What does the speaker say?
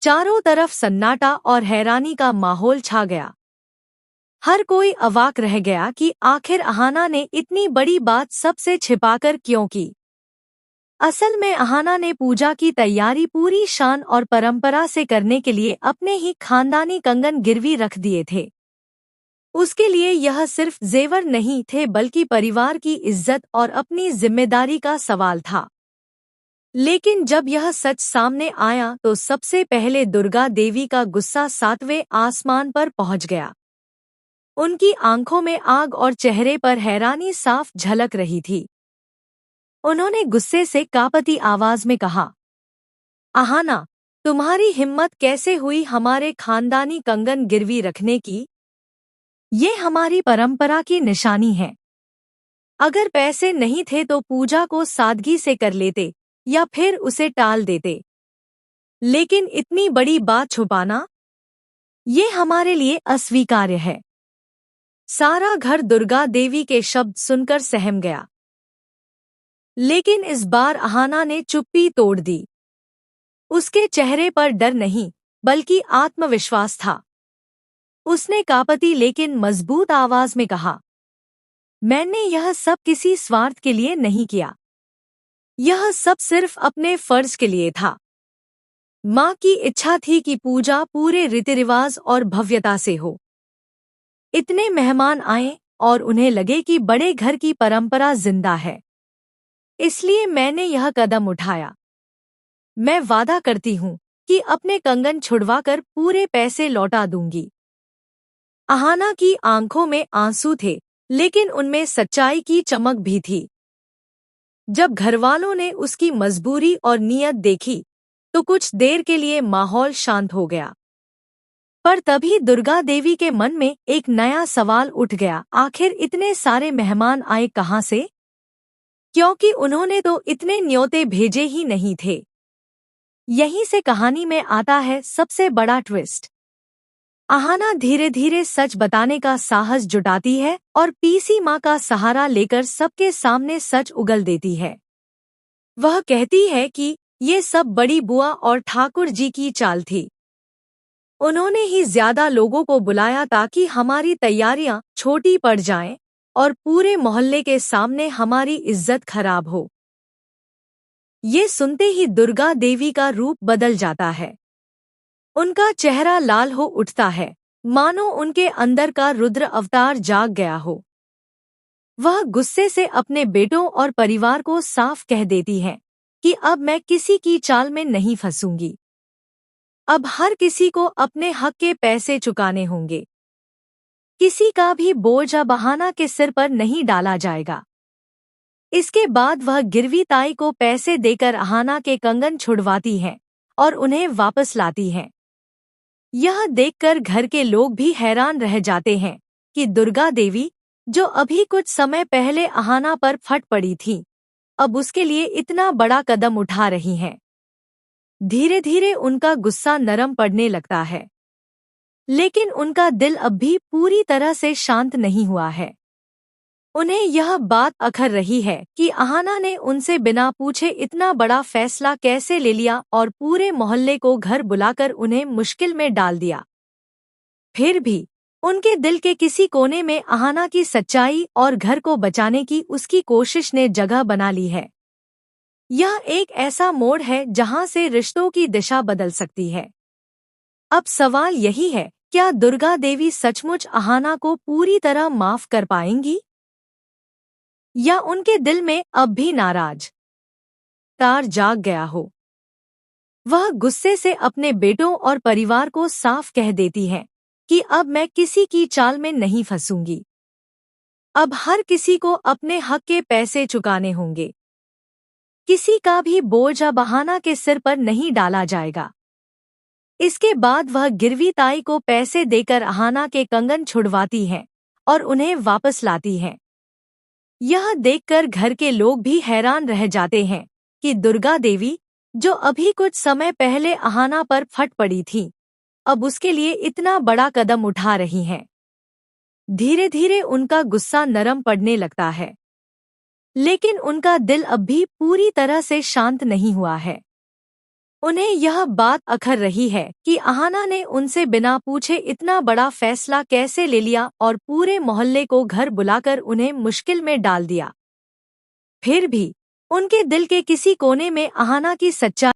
चारों तरफ सन्नाटा और हैरानी का माहौल छा गया। हर कोई अवाक रह गया कि आखिर अहाना ने इतनी बड़ी बात सबसे छिपाकर क्यों की। असल में अहाना ने पूजा की तैयारी पूरी शान और परंपरा से करने के लिए अपने ही खानदानी कंगन गिरवी रख दिए थे। उसके लिए यह सिर्फ जेवर नहीं थे बल्कि परिवार की इज्जत और अपनी जिम्मेदारी का सवाल था। लेकिन जब यह सच सामने आया तो सबसे पहले दुर्गा देवी का गुस्सा 7वें आसमान पर पहुंच गया। उनकी आंखों में आग और चेहरे पर हैरानी साफ झलक रही थी। उन्होंने गुस्से से कांपती आवाज में कहा, अहाना, तुम्हारी हिम्मत कैसे हुई हमारे खानदानी कंगन गिरवी रखने की? ये हमारी परंपरा की निशानी है। अगर पैसे नहीं थे तो पूजा को सादगी से कर लेते या फिर उसे टाल देते, लेकिन इतनी बड़ी बात छुपाना, ये हमारे लिए अस्वीकार्य है। सारा घर दुर्गा देवी के शब्द सुनकर सहम गया। लेकिन इस बार अहाना ने चुप्पी तोड़ दी। उसके चेहरे पर डर नहीं बल्कि आत्मविश्वास था। उसने कांपती लेकिन मजबूत आवाज में कहा, मैंने यह सब किसी स्वार्थ के लिए नहीं किया। यह सब सिर्फ अपने फर्ज के लिए था। माँ की इच्छा थी कि पूजा पूरे रीति रिवाज और भव्यता से हो। इतने मेहमान आए और उन्हें लगे कि बड़े घर की परंपरा जिंदा है, इसलिए मैंने यह कदम उठाया। मैं वादा करती हूँ कि अपने कंगन छुड़वाकर पूरे पैसे लौटा दूंगी। अहाना की आंखों में आंसू थे, लेकिन उनमें सच्चाई की चमक भी थी। जब घरवालों ने उसकी मजबूरी और नीयत देखी तो कुछ देर के लिए माहौल शांत हो गया। पर तभी दुर्गा देवी के मन में एक नया सवाल उठ गया, आखिर इतने सारे मेहमान आए कहाँ से? क्योंकि उन्होंने तो इतने न्योते भेजे ही नहीं थे। यहीं से कहानी में आता है सबसे बड़ा ट्विस्ट। अहाना धीरे धीरे सच बताने का साहस जुटाती है और पीसी माँ का सहारा लेकर सबके सामने सच उगल देती है। वह कहती है कि ये सब बड़ी बुआ और ठाकुर जी की चाल थी। उन्होंने ही ज्यादा लोगों को बुलाया ताकि हमारी तैयारियां छोटी पड़ जाएं और पूरे मोहल्ले के सामने हमारी इज्जत खराब हो। ये सुनते ही दुर्गा देवी का रूप बदल जाता है। उनका चेहरा लाल हो उठता है, मानो उनके अंदर का रुद्र अवतार जाग गया हो। वह गुस्से से अपने बेटों और परिवार को साफ कह देती है कि अब मैं किसी की चाल में नहीं फंसूंगी। अब हर किसी को अपने हक के पैसे चुकाने होंगे। किसी का भी बोझ अब अहाना के सिर पर नहीं डाला जाएगा। इसके बाद वह गिरवी ताई को पैसे देकर अहाना के कंगन छुड़वाती है और उन्हें वापस लाती है। यह देखकर घर के लोग भी हैरान रह जाते हैं कि दुर्गा देवी, जो अभी कुछ समय पहले अहाना पर फट पड़ी थी, अब उसके लिए इतना बड़ा कदम उठा रही हैं। धीरे धीरे उनका गुस्सा नरम पड़ने लगता है, लेकिन उनका दिल अब भी पूरी तरह से शांत नहीं हुआ है। उन्हें यह बात अखर रही है कि अहाना ने उनसे बिना पूछे इतना बड़ा फैसला कैसे ले लिया और पूरे मोहल्ले को घर बुलाकर उन्हें मुश्किल में डाल दिया। फिर भी उनके दिल के किसी कोने में अहाना की सच्चाई और घर को बचाने की उसकी कोशिश ने जगह बना ली है। यह एक ऐसा मोड़ है जहां से रिश्तों की दिशा बदल सकती है। अब सवाल यही है, क्या दुर्गा देवी सचमुच अहाना को पूरी तरह माफ कर पाएंगी, या उनके दिल में अब भी नाराज तार जाग गया हो? वह गुस्से से अपने बेटों और परिवार को साफ कह देती है कि अब मैं किसी की चाल में नहीं फंसूंगी। अब हर किसी को अपने हक के पैसे चुकाने होंगे। किसी का भी बोझ अब अहाना के सिर पर नहीं डाला जाएगा। इसके बाद वह गिरवी ताई को पैसे देकर अहाना के कंगन छुड़वाती है और उन्हें वापस लाती है। यह देखकर घर के लोग भी हैरान रह जाते हैं कि दुर्गा देवी, जो अभी कुछ समय पहले अहाना पर फट पड़ी थी, अब उसके लिए इतना बड़ा कदम उठा रही हैं। धीरे धीरे उनका गुस्सा नरम पड़ने लगता है, लेकिन उनका दिल अब भी पूरी तरह से शांत नहीं हुआ है। उन्हें यह बात अखर रही है कि अहाना ने उनसे बिना पूछे इतना बड़ा फैसला कैसे ले लिया और पूरे मोहल्ले को घर बुलाकर उन्हें मुश्किल में डाल दिया। फिर भी उनके दिल के किसी कोने में अहाना की सच्चाई